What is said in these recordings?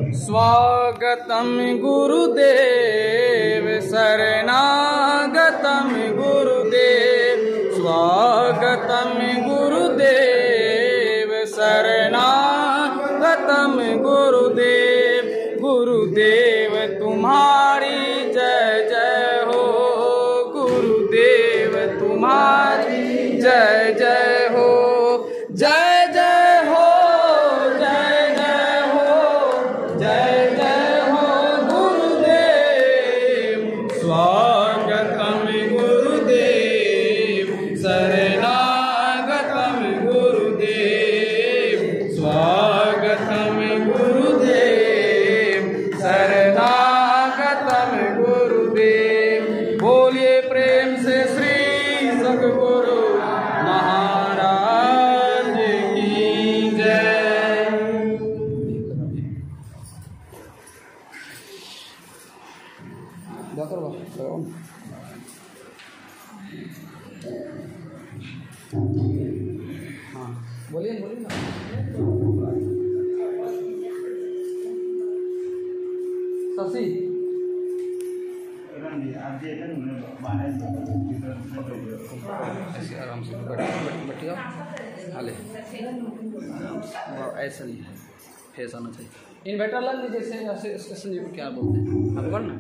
स्वागतम गुरुदेव शरणागतम गुरुदेव स्वागतम गुरुदेव शरणागतम गुरुदेव गुरुदेव तुम्हारी जय जय हो गुरुदेव तुम्हारी जय जय हो जय जय हो जय जय हो जय जय हो गुरुदेव स्वागतम गुरुदेव शरणागतम गुरुदेव स्वागतम गुरुदेव शरणागतम गुरुदेव। बोलिए प्रेम से श्री सद्गुरु महाराज की जय। हाँ बोलिए बोलिए ना। शशि ऐसे आराम से बैठिए हाले ऐसा नहीं है फेस आना चाहिए। इन्वर्टर लग लीजिए ऐसे क्या बोलते हैं आप बोल ना।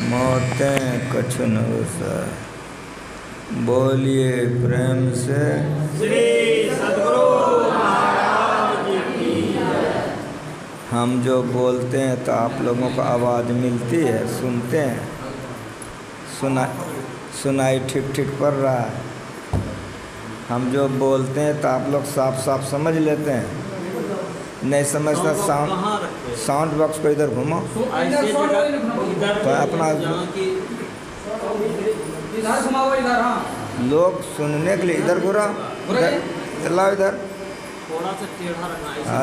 मौतें कछु न बोलिए प्रेम से श्री सद्गुरु महाराज की जय। हम जो बोलते हैं तो आप लोगों को आवाज़ मिलती है, सुनते हैं, सुनाई ठीक ठीक पड़ रहा है। हम जो बोलते हैं तो आप लोग साफ साफ समझ लेते हैं, नहीं समझता साउंड बॉक्स को इधर घुमाओ तो अपना लोग सुनने के लिए इधर घुरा चलाओ इधर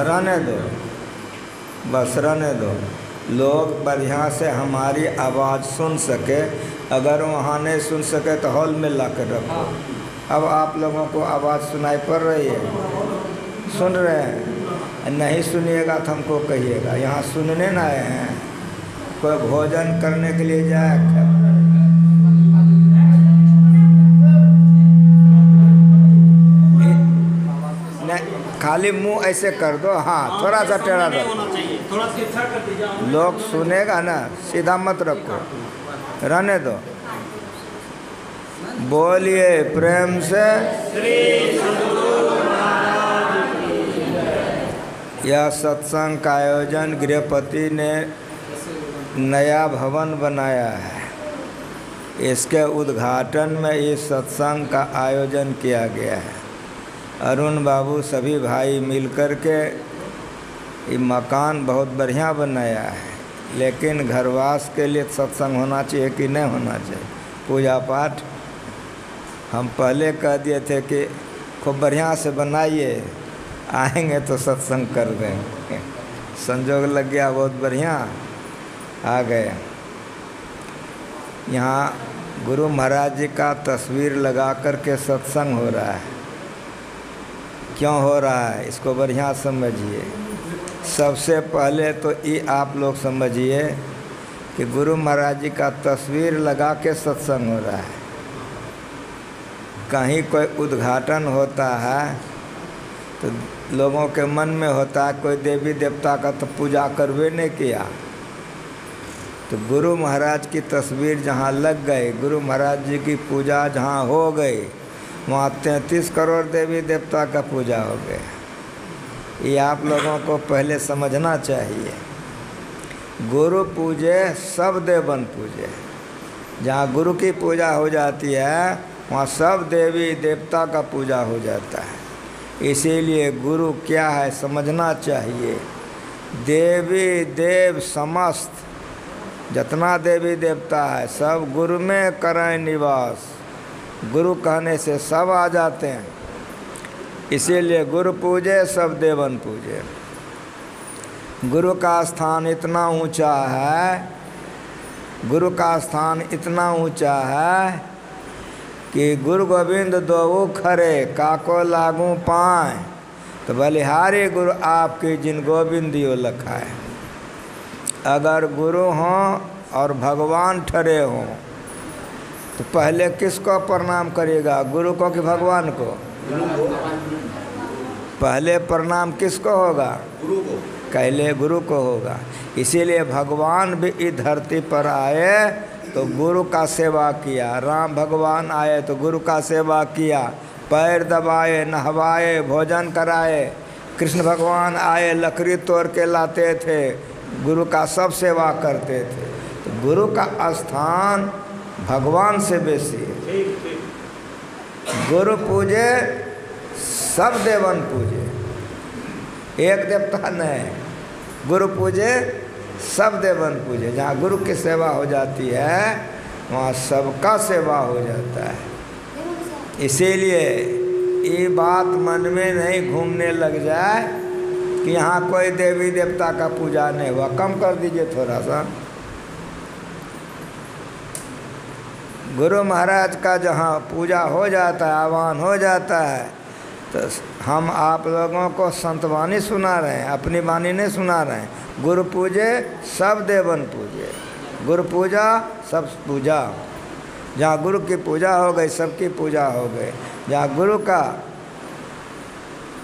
रहने दो, बस रहने दो। लोग बढ़िया से हमारी आवाज़ सुन सके, अगर वहाँ नहीं सुन सके तो हॉल में ला कर रखो। अब आप लोगों को आवाज़ सुनाई पड़ रही है, सुन रहे हैं? नहीं सुनिएगा तो हमको कहिएगा। यहाँ सुनने न आए हैं, कोई भोजन करने के लिए जाए खाली मुंह ऐसे कर दो, हाँ थोड़ा सा टेढ़ा रखो, लोग सुनेगा ना, सीधा मत रखो, रहने दो। बोलिए प्रेम से यह सत्संग का आयोजन गृहपति ने नया भवन बनाया है, इसके उद्घाटन में इस सत्संग का आयोजन किया गया है। अरुण बाबू सभी भाई मिलकर के ये मकान बहुत बढ़िया बनाया है, लेकिन घरवास के लिए सत्संग होना चाहिए कि नहीं होना चाहिए, पूजा पाठ। हम पहले कह दिए थे कि खूब बढ़िया से बनाइए, आएंगे तो सत्संग कर देंगे। संजोग लग गया, बहुत बढ़िया आ गए। यहाँ गुरु महाराज जी का तस्वीर लगा कर के सत्संग हो रहा है। क्यों हो रहा है इसको बढ़िया समझिए। सबसे पहले तो ये आप लोग समझिए कि गुरु महाराज जी का तस्वीर लगा के सत्संग हो रहा है। कहीं कोई उद्घाटन होता है तो लोगों के मन में होता है कोई देवी देवता का तो पूजा करवे नहीं किया। तो गुरु महाराज की तस्वीर जहाँ लग गई, गुरु महाराज जी की पूजा जहाँ हो गई, वहाँ 33 करोड़ देवी देवता का पूजा हो गया। ये आप लोगों को पहले समझना चाहिए। गुरु पूजे सब देवन पूजे। जहाँ गुरु की पूजा हो जाती है वहाँ सब देवी देवता का पूजा हो जाता है। इसीलिए गुरु क्या है समझना चाहिए। देवी देव समस्त जितना देवी देवता है सब गुरु में करें निवास। गुरु कहने से सब आ जाते हैं। इसीलिए गुरु पूजे सब देवन पूजे। गुरु का स्थान इतना ऊंचा है, गुरु का स्थान इतना ऊंचा है कि गुरु गोविंद दोऊ खरे काको लागू पाए, तो बलिहारी गुरु आपके जिन गोविंदियो लखाए। अगर गुरु हों और भगवान ठहरे हों तो पहले किसको प्रणाम करिएगा, गुरु को कि भगवान को? पहले प्रणाम किसको होगा? गुरु को। पहले गुरु को होगा। इसीलिए भगवान भी इस धरती पर आए तो गुरु का सेवा किया। राम भगवान आए तो गुरु का सेवा किया, पैर दबाए, नहवाए, भोजन कराए। कृष्ण भगवान आए लकड़ी तोड़ के लाते थे, गुरु का सब सेवा करते थे। तो गुरु का स्थान भगवान से बेसी है। गुरु पूजे सब देवन पूजे, एक देवता नहीं। गुरु पूजे सब देवन पूजे। जहाँ गुरु की सेवा हो जाती है वहाँ सबका सेवा हो जाता है। इसीलिए ये बात मन में नहीं घूमने लग जाए कि यहाँ कोई देवी देवता का पूजा नहीं हुआ। कम कर दीजिए थोड़ा सा। गुरु महाराज का जहाँ पूजा हो जाता है, आह्वान हो जाता है, तो हम आप लोगों को संत वाणी सुना रहे हैं, अपनी वाणी नहीं सुना रहे हैं। गुरु पूजे सब देवन पूजे। गुरु पूजा सब पूजा। जहाँ गुरु की पूजा हो गई सबकी पूजा हो गई। जहाँ गुरु का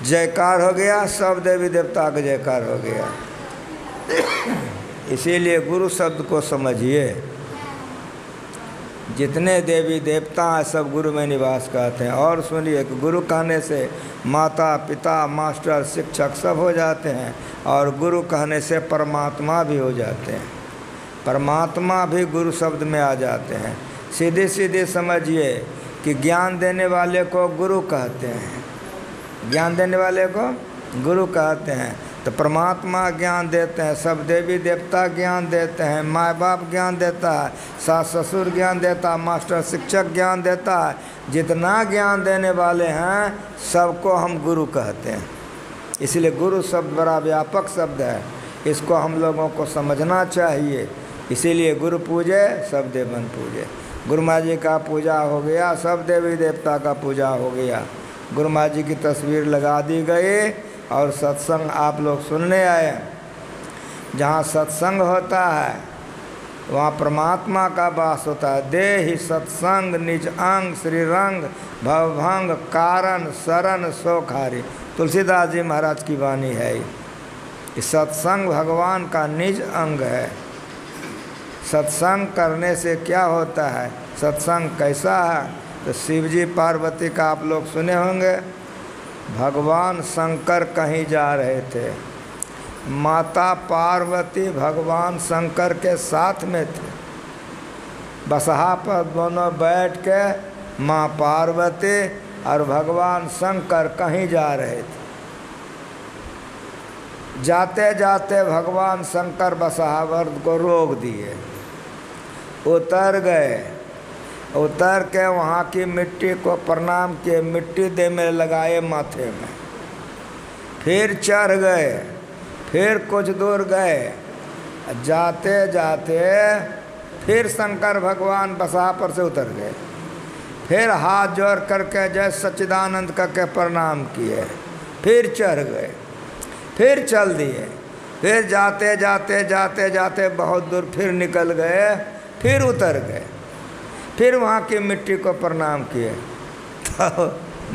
जयकार हो गया सब देवी देवता का जयकार हो गया। इसीलिए गुरु शब्द को समझिए। जितने देवी देवता हैं सब गुरु में निवास करते हैं। और सुनिए कि गुरु कहने से माता पिता मास्टर शिक्षक सब हो जाते हैं, और गुरु कहने से परमात्मा भी हो जाते हैं। परमात्मा भी गुरु शब्द में आ जाते हैं। सीधे सीधे समझिए कि ज्ञान देने वाले को गुरु कहते हैं। ज्ञान देने वाले को गुरु कहते हैं। तो परमात्मा ज्ञान देते हैं, सब देवी देवता ज्ञान देते हैं, माँ बाप ज्ञान देता है, सास ससुर ज्ञान देता है, मास्टर शिक्षक ज्ञान देता है। जितना ज्ञान देने वाले हैं सबको हम गुरु कहते हैं। इसलिए गुरु शब्द बड़ा व्यापक शब्द है, इसको हम लोगों को समझना चाहिए। इसीलिए गुरु पूजे सब देवन पूजे। गुरु माँ जी का पूजा हो गया, सब देवी देवता का पूजा हो गया। गुरु माँ जी की तस्वीर लगा दी गई और सत्संग आप लोग सुनने आए। जहाँ सत्संग होता है वहाँ परमात्मा का वास होता है। देहि सत्संग निज अंग श्रीरंग भवभंग कारण शरण सोखारी। तुलसीदास जी महाराज की वाणी है। ये सत्संग भगवान का निज अंग है। सत्संग करने से क्या होता है, सत्संग कैसा है? तो शिवजी पार्वती का आप लोग सुने होंगे। भगवान शंकर कहीं जा रहे थे, माता पार्वती भगवान शंकर के साथ में थे। बसहा पर दोनों बैठ के माँ पार्वती और भगवान शंकर कहीं जा रहे थे। जाते जाते भगवान शंकर बसहावर्द को रोक दिए, उतर गए। उतर के वहाँ की मिट्टी को प्रणाम किए, मिट्टी दे में लगाए माथे में। फिर चढ़ गए, फिर कुछ दूर गए। जाते जाते फिर शंकर भगवान बसहा पर से उतर गए। फिर हाथ जोड़ करके जय सच्चिदानंद करके प्रणाम किए। फिर चढ़ गए, फिर चल दिए। फिर जाते जाते जाते जाते बहुत दूर फिर निकल गए, फिर उतर गए। फिर वहाँ की मिट्टी को प्रणाम किए। तो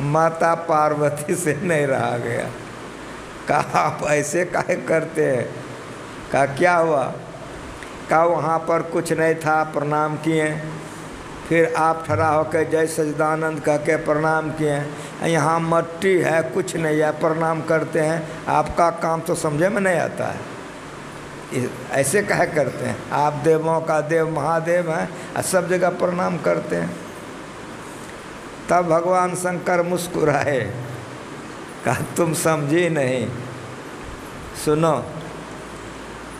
माता पार्वती से नहीं रहा गया। कहा आप ऐसे काहे करते हैं? कहा क्या हुआ? कहा वहाँ पर कुछ नहीं था, प्रणाम किए। फिर आप ठहरा होकर जय सच्चिदानंद कह के प्रणाम किए। यहाँ मट्टी है, कुछ नहीं है, प्रणाम करते हैं। आपका काम तो समझे में नहीं आता है, ऐसे कहे करते हैं। आप देवों का देव महादेव हैं, सब जगह प्रणाम करते हैं। तब भगवान शंकर मुस्कुराए, कहा तुम समझी नहीं। सुनो,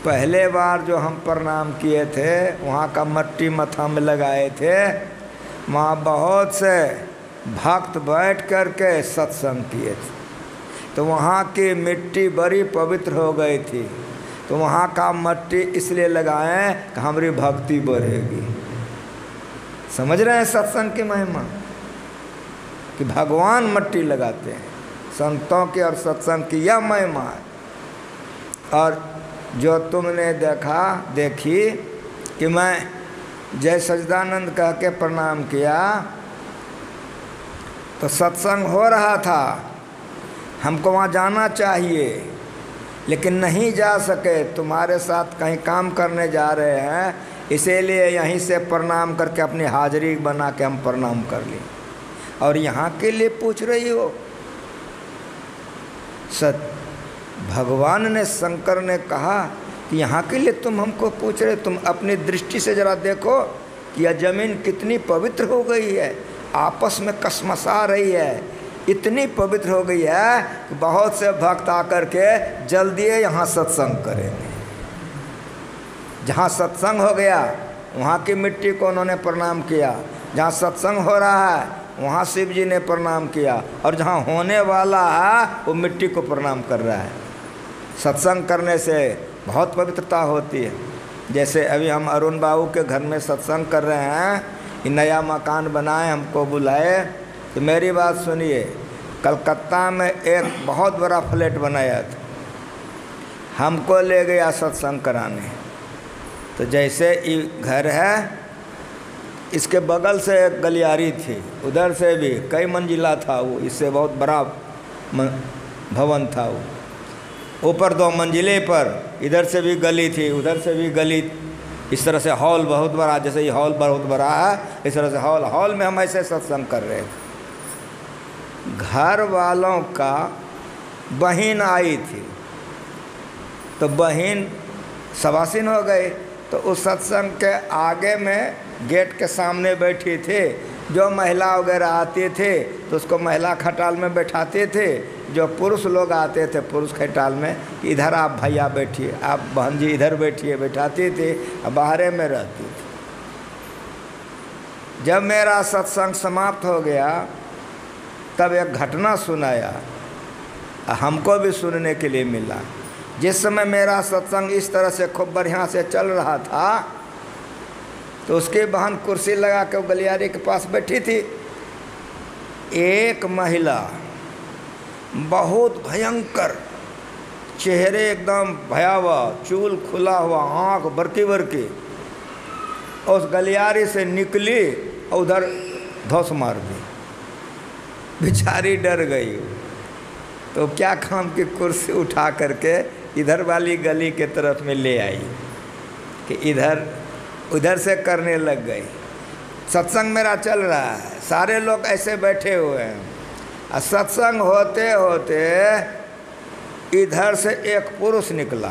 पहले बार जो हम प्रणाम किए थे वहाँ का मट्टी मथा में लगाए थे, वहाँ बहुत से भक्त बैठ कर के सत्संग किए थे, तो वहाँ की मिट्टी बड़ी पवित्र हो गई थी। तो वहाँ का मट्टी इसलिए लगाएं कि हमारी भक्ति बढ़ेगी। समझ रहे हैं सत्संग की महिमा, कि भगवान मट्टी लगाते हैं। संतों की और सत्संग की यह महिमा है। और जो तुमने देखी कि मैं जय सच्चिदानंद कह के प्रणाम किया, तो सत्संग हो रहा था, हमको वहाँ जाना चाहिए, लेकिन नहीं जा सके। तुम्हारे साथ कहीं काम करने जा रहे हैं, इसीलिए यहीं से प्रणाम करके अपनी हाजिरी बना के हम प्रणाम कर लिए। और यहाँ के लिए पूछ रही हो? भगवान ने, शंकर ने कहा कि यहाँ के लिए तुम हमको पूछ रहे, तुम अपनी दृष्टि से जरा देखो कि यह जमीन कितनी पवित्र हो गई है, आपस में कसमसा रही है, इतनी पवित्र हो गई है कि बहुत से भक्त आकर के जल्दी यहाँ सत्संग करेंगे। जहाँ सत्संग हो गया वहाँ की मिट्टी को उन्होंने प्रणाम किया, जहाँ सत्संग हो रहा है वहाँ शिव जी ने प्रणाम किया, और जहाँ होने वाला है वो मिट्टी को प्रणाम कर रहा है। सत्संग करने से बहुत पवित्रता होती है। जैसे अभी हम अरुण बाबू के घर में सत्संग कर रहे हैं, कि नया मकान बनाए, हमको बुलाए। तो मेरी बात सुनिए, कलकत्ता में एक बहुत बड़ा फ्लैट बनाया था, हमको ले गया सत्संग कराने। तो जैसे ये घर है, इसके बगल से एक गलियारी थी, उधर से भी कई मंजिला था वो, इससे बहुत बड़ा भवन था वो। ऊपर 2 मंजिले पर इधर से भी गली थी, उधर से भी गली, इस तरह से हॉल बहुत बड़ा, जैसे ये हॉल बहुत बड़ा है, इस तरह से हॉल में हम ऐसे सत्संग कर रहे थे। घर वालों का बहन आई थी, तो बहन सवासीन हो गई। तो उस सत्संग के आगे में गेट के सामने बैठी थी। जो महिला वगैरह आती थे तो उसको महिला खटाल में बैठाते थे, जो पुरुष लोग आते थे पुरुष खटाल में, इधर आप भैया बैठिए, आप बहन जी इधर बैठिए, बैठाती थी, बाहर में रहती थी। जब मेरा सत्संग समाप्त हो गया तब एक घटना सुनाया, हमको भी सुनने के लिए मिला। जिस समय मेरा सत्संग इस तरह से खूब बढ़िया से चल रहा था, तो उसकी बहन कुर्सी लगा के गलियारे के पास बैठी थी। एक महिला बहुत भयंकर, चेहरे एकदम भयावह, चूल खुला हुआ, आँख बरकी बरकी, उस गलियारे से निकली और उधर धौस मार दी। बेचारी डर गई। तो क्या काम की कुर्सी उठा करके इधर वाली गली के तरफ में ले आई, कि इधर उधर से करने लग गई। सत्संग मेरा चल रहा है, सारे लोग ऐसे बैठे हुए हैं, और सत्संग होते होते इधर से एक पुरुष निकला,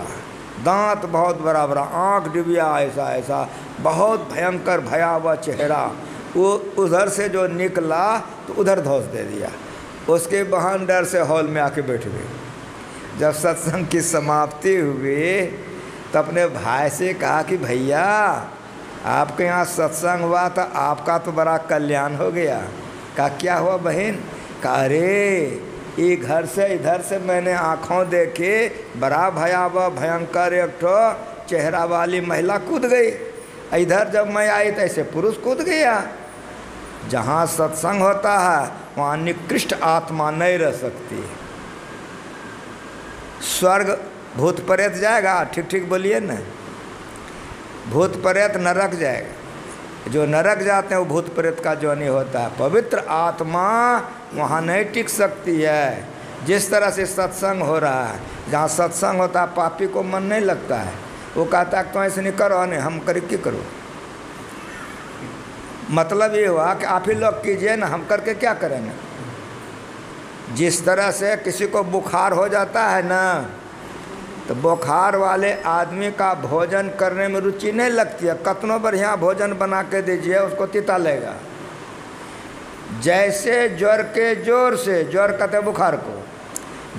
दांत बहुत बड़ा बड़ा, आँख डिबिया ऐसा ऐसा, बहुत भयंकर भयावह चेहरा। वो उधर से जो निकला तो उधर धौस दे दिया। उसके बहन डर से हॉल में आके बैठ गई। जब सत्संग की समाप्ति हुई तो अपने भाई से कहा कि भैया आपके यहाँ सत्संग हुआ था, आपका तो बड़ा कल्याण हो गया। कहा क्या हुआ बहन? कहा अरे ये घर से इधर से मैंने आँखों देखी, बड़ा भयावह भयंकर एक ठो चेहरा वाली महिला कूद गई। इधर जब मैं आई तो ऐसे पुरुष कूद गया। जहाँ सत्संग होता है वहाँ निकृष्ट आत्मा नहीं रह सकती। स्वर्ग भूत प्रेत जाएगा, ठीक ठीक बोलिए ना, भूत प्रेत नरक जाएगा। जो नरक जाते हैं वो भूत प्रेत का जोनी होता है। पवित्र आत्मा वहाँ नहीं टिक सकती है। जिस तरह से सत्संग हो रहा है, जहाँ सत्संग होता है पापी को मन नहीं लगता है, वो कहता है तो ऐसे नहीं करो, नहीं हम कर क्या करो। मतलब ये हुआ कि आप ही लोग कीजिए ना, हम करके क्या करेंगे। जिस तरह से किसी को बुखार हो जाता है ना, तो बुखार वाले आदमी का भोजन करने में रुचि नहीं लगती है, कतनो बढ़िया भोजन बना के दीजिए उसको तीता लेगा। जैसे ज्वर के जोर से, ज्वर कहते हैं बुखार को,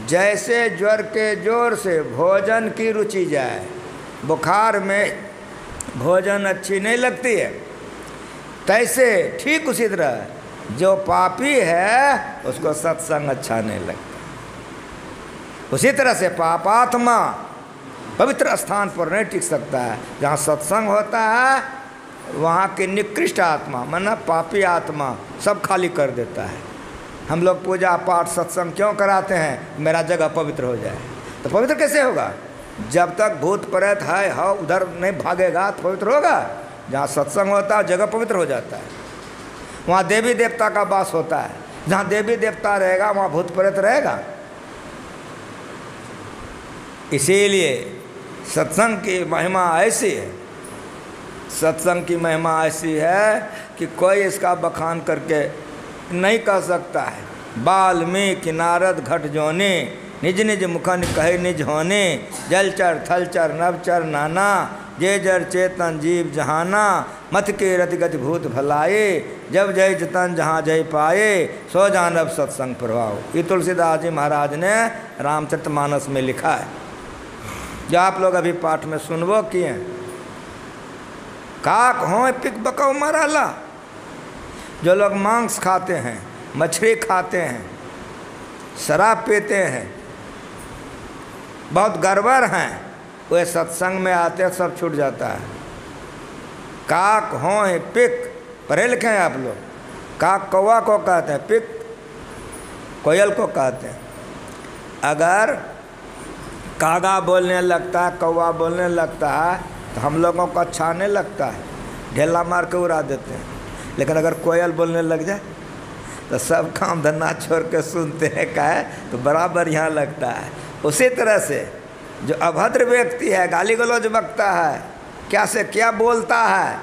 जैसे ज्वर के जोर से भोजन की रुचि जाए, बुखार में भोजन अच्छी नहीं लगती है, तैसे ठीक उसी तरह जो पापी है उसको सत्संग अच्छा नहीं लगता। उसी तरह से पापात्मा पवित्र स्थान पर नहीं टिक सकता है। जहाँ सत्संग होता है वहाँ की निकृष्ट आत्मा माना पापी आत्मा सब खाली कर देता है। हम लोग पूजा पाठ सत्संग क्यों कराते हैं? मेरा जगह पवित्र हो जाए। तो पवित्र कैसे होगा? जब तक भूत प्रेत है उधर नहीं भागेगा तो पवित्र होगा। जहाँ सत्संग होता है जगह पवित्र हो जाता है, वहाँ देवी देवता का वास होता है। जहाँ देवी देवता रहेगा वहाँ भूत प्रेत रहेगा। इसीलिए सत्संग की महिमा ऐसी है, सत्संग की महिमा ऐसी है कि कोई इसका बखान करके नहीं कह सकता है। वाल्मीकि नारद घट जोने, निज निज मुखन कहे निज होने, जलचर थलचर नवचर नाना, जे जर चेतन जीव जहाना, मत के रति गति भूत भलाए, जब जय जतन जहाँ जय पाए, सो जानब सत्संग प्रभाव। ये तुलसीदास जी महाराज ने रामचरितमानस में लिखा है, जो आप लोग अभी पाठ में सुनबो किए। काक हों पिक बकौ मराला, जो लोग मांस खाते हैं, मछली खाते हैं, शराब पीते हैं, बहुत गड़बड़ हैं, वे सत्संग में आते हैं सब छूट जाता है। काक हों पिक, पढ़े लिखे हैं आप लोग। काक कौवा को कहते हैं, पिक कोयल को कहते हैं। अगर कागा बोलने लगता है, कौवा बोलने लगता है तो हम लोगों को अच्छा नहीं लगता है, ढेला मार के उड़ा देते हैं। लेकिन अगर कोयल बोलने लग जाए तो सब काम धंधा छोड़ के सुनते हैं का है, तो बड़ा बढ़िया लगता है। उसी तरह से जो अभद्र व्यक्ति है, गाली गलौज बकता है, क्या से क्या बोलता है,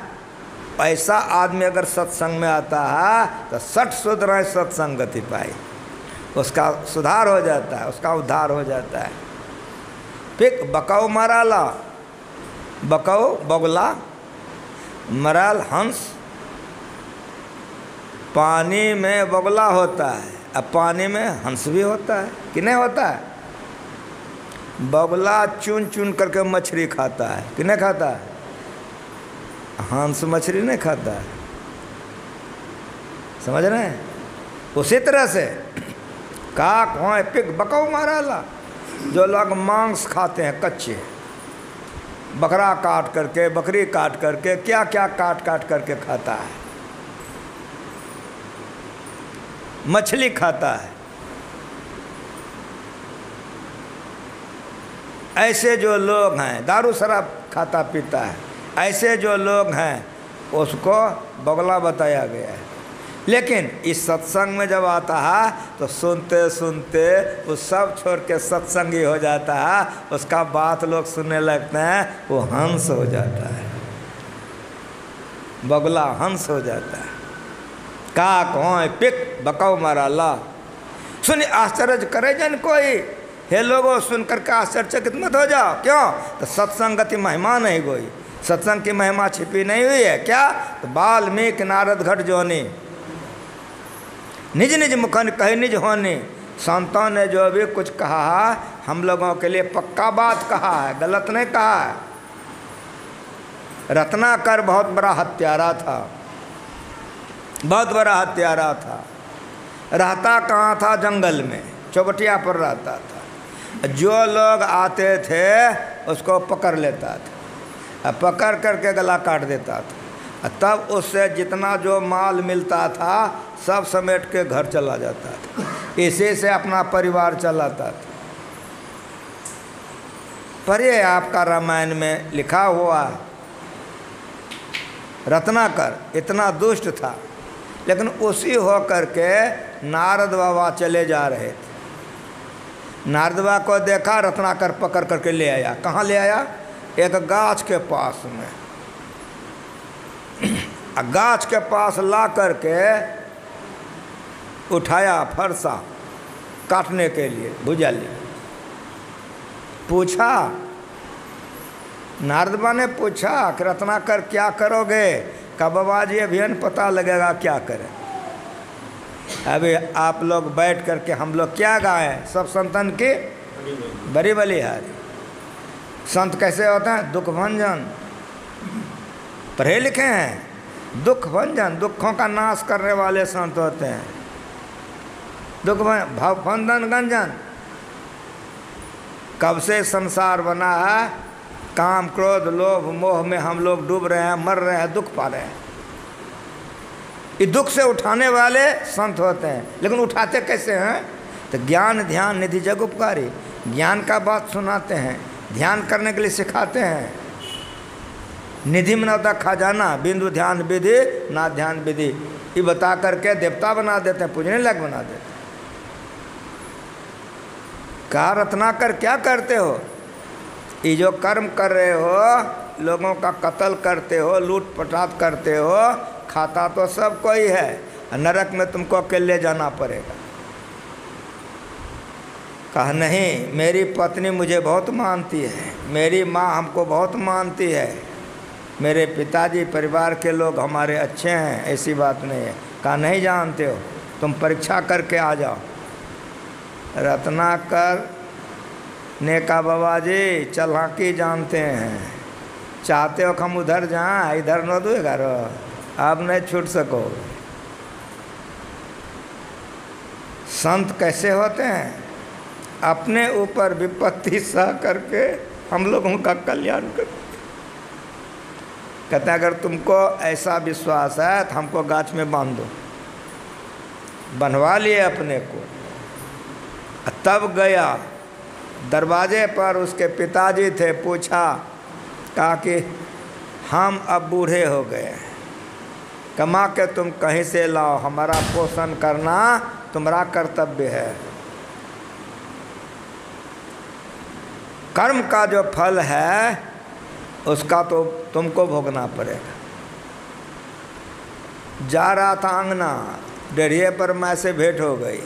ऐसा आदमी अगर सत्संग में आता है तो 60 सुधराए सत्संग गति पाई, उसका सुधार हो जाता है, उसका उद्धार हो जाता है। फिर बकौ मराला, बकौ बगुला, मराल हंस। पानी में बगुला होता है, अब पानी में हंस भी होता है कि नहीं होता है? बगुला चुन चुन करके मछली खाता है कि नहीं खाता है? हंस मछली नहीं खाता है, समझ रहे हैं? उसी तरह से काक हों पिक बकौ मराला, जो लोग मांस खाते हैं कच्चे, बकरा काट करके, बकरी काट करके, क्या क्या काट काट करके खाता है, मछली खाता है, ऐसे जो लोग हैं, दारू शराब खाता पीता है, ऐसे जो लोग हैं उसको बगला बताया गया है। लेकिन इस सत्संग में जब आता है तो सुनते सुनते वो सब छोड़ के सत्संगी हो जाता है, उसका बात लोग सुनने लगते हैं, वो हंस हो जाता है, बगला हंस हो जाता है। काक हों पिक बकौ मराला, सुन आश्चर्य करे जन कोई, हे लोगों सुन करके आश्चर्यचकित मत हो जाओ। क्यों? तो सत्संग की महिमा नहीं गई, सत्संग की महिमा छिपी नहीं हुई है। क्या? तो वाल्मीकि नारद घट जोनी, निज निज मुखन कहे निज होने। संतों ने जो भी कुछ कहा हम लोगों के लिए पक्का बात कहा है, गलत नहीं कहा है। रत्नाकर बहुत बड़ा हत्यारा था, बहुत बड़ा हत्यारा था। रहता कहाँ था? जंगल में, चौबटिया पर रहता था। जो लोग आते थे उसको पकड़ लेता था, पकड़ करके गला काट देता था। तब उससे जितना जो माल मिलता था सब समेट के घर चला जाता था, इसी से अपना परिवार चलाता था। पर ये आपका रामायण में लिखा हुआ रत्नाकर इतना दुष्ट था, लेकिन उसी होकर के नारद बाबा चले जा रहे थे। नारद बाबा को देखा, रत्नाकर पकड़ करके ले आया। कहाँ ले आया? एक गाछ के पास में। गाछ के पास ला करके उठाया फरसा काटने के लिए भुजली। पूछा, नारद बाबा ने पूछा कि रत्नाकर क्या करोगे? का बाबा जी अभी पता लगेगा क्या करें। अभी आप लोग बैठ करके हम लोग क्या गाएं? सब संतन की बड़ी बलिहारी। संत कैसे होते हैं? दुख भंजन, पढ़े लिखे हैं। दुख भंजन, दुखों का नाश करने वाले संत होते हैं। दुख भंजन गंजन। कब से संसार बना है, काम क्रोध लोभ मोह में हम लोग डूब रहे हैं, मर रहे हैं, दुख पा रहे हैं। ये दुख से उठाने वाले संत होते हैं। लेकिन उठाते कैसे हैं? तो ज्ञान ध्यान निधि जग उपकारी, ज्ञान का बात सुनाते हैं, ध्यान करने के लिए सिखाते हैं। निधि में होता खजाना, बिंदु ध्यान विधि ना ध्यान विधि, ये बता करके देवता बना देते हैं, पूजने लायक बना देते हैं। कहा, रत्नाकर क्या करते हो? ये जो कर्म कर रहे हो, लोगों का कत्ल करते हो, लूट पटात करते हो, खाता तो सब कोई है, नरक में तुमको अकेले जाना पड़ेगा। कहा, नहीं, मेरी पत्नी मुझे बहुत मानती है, मेरी माँ हमको बहुत मानती है, मेरे पिताजी परिवार के लोग हमारे अच्छे हैं, ऐसी बात नहीं है। कहा, नहीं जानते हो, तुम परीक्षा करके आ जाओ। रत्नाकर ने कहा, बाबा जी चालाकी जानते हैं, चाहते हो हम उधर जाएं, इधर न दूएगा रो, आप नहीं छूट सको। संत कैसे होते हैं? अपने ऊपर विपत्ति सह करके हम लोगों का कल्याण कर। कहते हैं, अगर तुमको ऐसा विश्वास है तो हमको गाछ में बांध दो। बनवा लिए अपने को। तब गया, दरवाजे पर उसके पिताजी थे, पूछा, कहा कि हम अब बूढ़े हो गए, कमा के तुम कहीं से लाओ, हमारा पोषण करना तुम्हारा कर्तव्य है। कर्म का जो फल है उसका तो तुमको भोगना पड़ेगा। जा रहा था अंगना, डेढ़िए पर माँ से भेंट हो गई।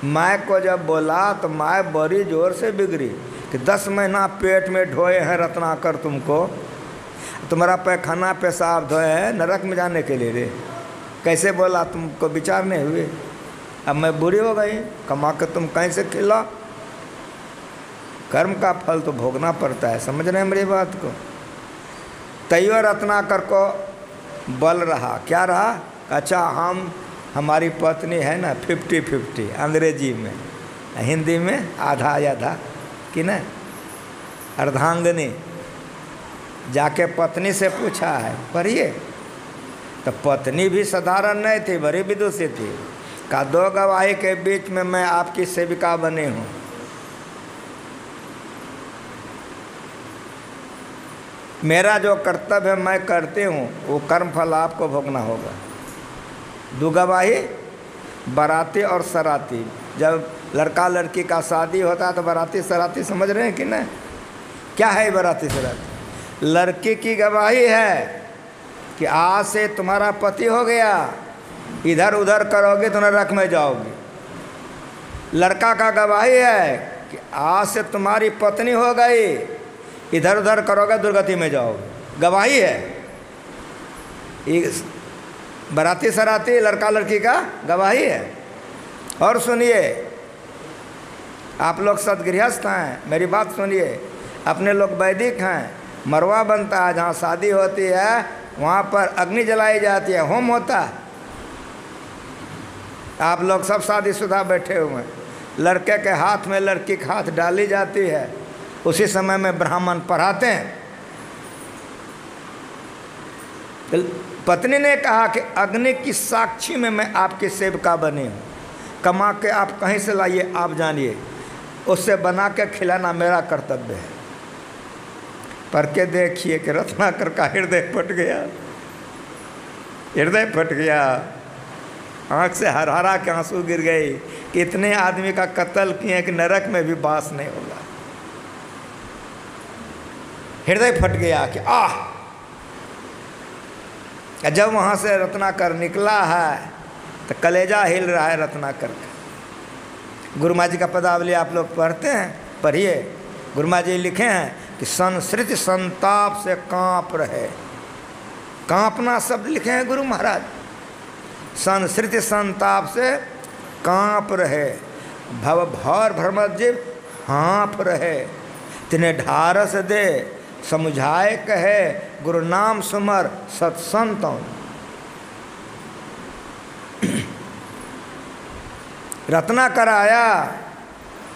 माँ को जब बोला तो माँ बड़ी जोर से बिगड़ी कि 10 महीना पेट में ढोए हैं रत्नाकर तुमको, तुम्हारा पैखाना पेशाब धोए हैं नरक में जाने के लिए रे। कैसे बोला? तुमको विचार नहीं हुए? अब मैं बुरी हो गई, कमा के तुम कहीं से खिला। कर्म का फल तो भोगना पड़ता है, समझ रहे हैं मेरी बात को? तैयो रत्नाकर को बल रहा, क्या रहा? अच्छा, हमारी पत्नी है ना 50-50, अंग्रेजी में, हिंदी में आधा आधा कि ना, अर्धांगिनी। जाके पत्नी से पूछा है, पढ़िए। तो पत्नी भी साधारण नहीं थी, बड़ी विदुषी थी। का 2 गवाही के बीच में मैं आपकी सेविका बनी हूँ। मेरा जो कर्तव्य मैं करती हूँ वो कर्मफल आपको भोगना होगा। 2 गवाही, बाराती और सराती। जब लड़का लड़की का शादी होता है तो बाराती सराती समझ रहे हैं कि नहीं? क्या है बाराती सराती? लड़की की गवाही है कि आज से तुम्हारा पति हो गया, इधर उधर करोगे तो नरक में जाओगे। लड़का का गवाही है कि आज से तुम्हारी पत्नी हो गई, इधर उधर करोगे दुर्गति में जाओगे। गवाही है। बाराती सराती लड़का लड़की का गवाही है। और सुनिए, आप लोग सदगृहस्थ हैं, मेरी बात सुनिए। अपने लोग वैदिक हैं, मरवा बनता है, जहाँ शादी होती है वहाँ पर अग्नि जलाई जाती है, होम होता है। आप लोग सब शादीशुदा बैठे हुए हैं, लड़के के हाथ में लड़की के हाथ डाली जाती है, उसी समय में ब्राह्मण पढ़ाते हैं। पत्नी ने कहा कि अग्नि की साक्षी में मैं आपकी सेविका बनी हूँ, कमा के आप कहीं से लाइए, आप जानिए, उससे बना के खिलाना मेरा कर्तव्य है। पर के देखिए कि रत्नाकर का हृदय फट गया। हृदय फट गया, आँख से हरहरा के आंसू गिर गई कि इतने आदमी का कत्ल किए कि नरक में भी बास नहीं होगा। हृदय फट गया कि आह। जब वहाँ से रत्नाकर निकला है तो कलेजा हिल रहा है रत्नाकर का। गुरु महाराज जी का पदावली आप लोग पढ़ते हैं, पढ़िए। गुरु महाराज जी लिखे हैं कि संस्कृति संताप से कांप रहे। कांपना शब्द लिखे हैं गुरु महाराज। संस्कृति संताप से कांप रहे, भव भौर भ्रमजीव हाँफ रहे। तिन्हें ढारस दे समझाए कहे, गुरु नाम सुमर सत्संतों। रत्नाकर आया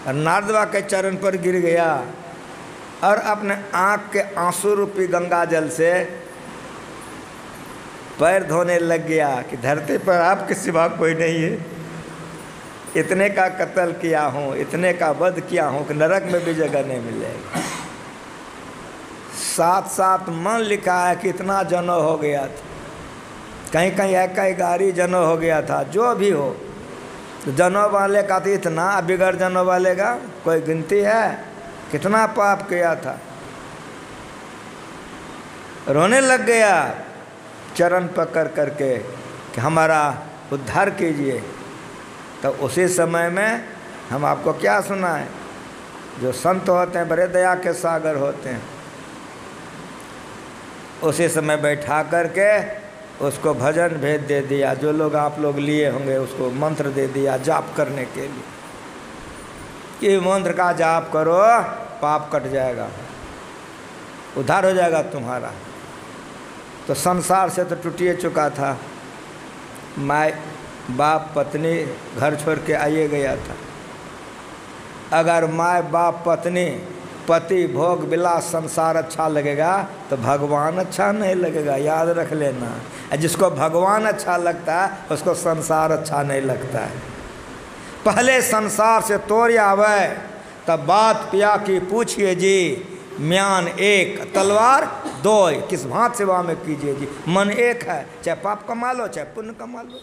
और नारद बाबा के चरण पर गिर गया और अपने आँख के आंसू रूपी गंगा जल से पैर धोने लग गया कि धरती पर आपके सिवा कोई नहीं है। इतने का कत्ल किया हूँ, इतने का वध किया हूँ कि नरक में भी जगह नहीं मिलेगी। साथ साथ मन लिखा है कि इतना जन्म हो गया था, कहीं कहीं कई गाड़ी जन्म हो गया था। जो भी हो तो जन्म वाले का तो इतना, बिगड़ जन्म वाले का कोई गिनती है? कितना पाप किया था। रोने लग गया चरण पकड़ करके कि हमारा उद्धार कीजिए। तो उसी समय में हम आपको क्या सुनाएं, जो संत होते हैं बड़े दया के सागर होते हैं, उसी समय बैठा करके उसको भजन भेज दे दिया। जो लोग आप लोग लिए होंगे उसको मंत्र दे दिया जाप करने के लिए कि मंत्र का जाप करो, पाप कट जाएगा, उद्धार हो जाएगा तुम्हारा। तो संसार से तो टूटिए चुका था, माँ बाप पत्नी घर छोड़ के आइए गया था। अगर माँ बाप पत्नी पति भोग विलास संसार अच्छा लगेगा तो भगवान अच्छा नहीं लगेगा, याद रख लेना। जिसको भगवान अच्छा लगता है उसको संसार अच्छा नहीं लगता है। पहले संसार से तोड़ आवे तब बात पिया की पूछिए जी, म्यान एक तलवार दो, किस भांत सेवा में कीजिए जी। मन एक है, चाहे पाप कमा लो चाहे पुण्य कमा लो।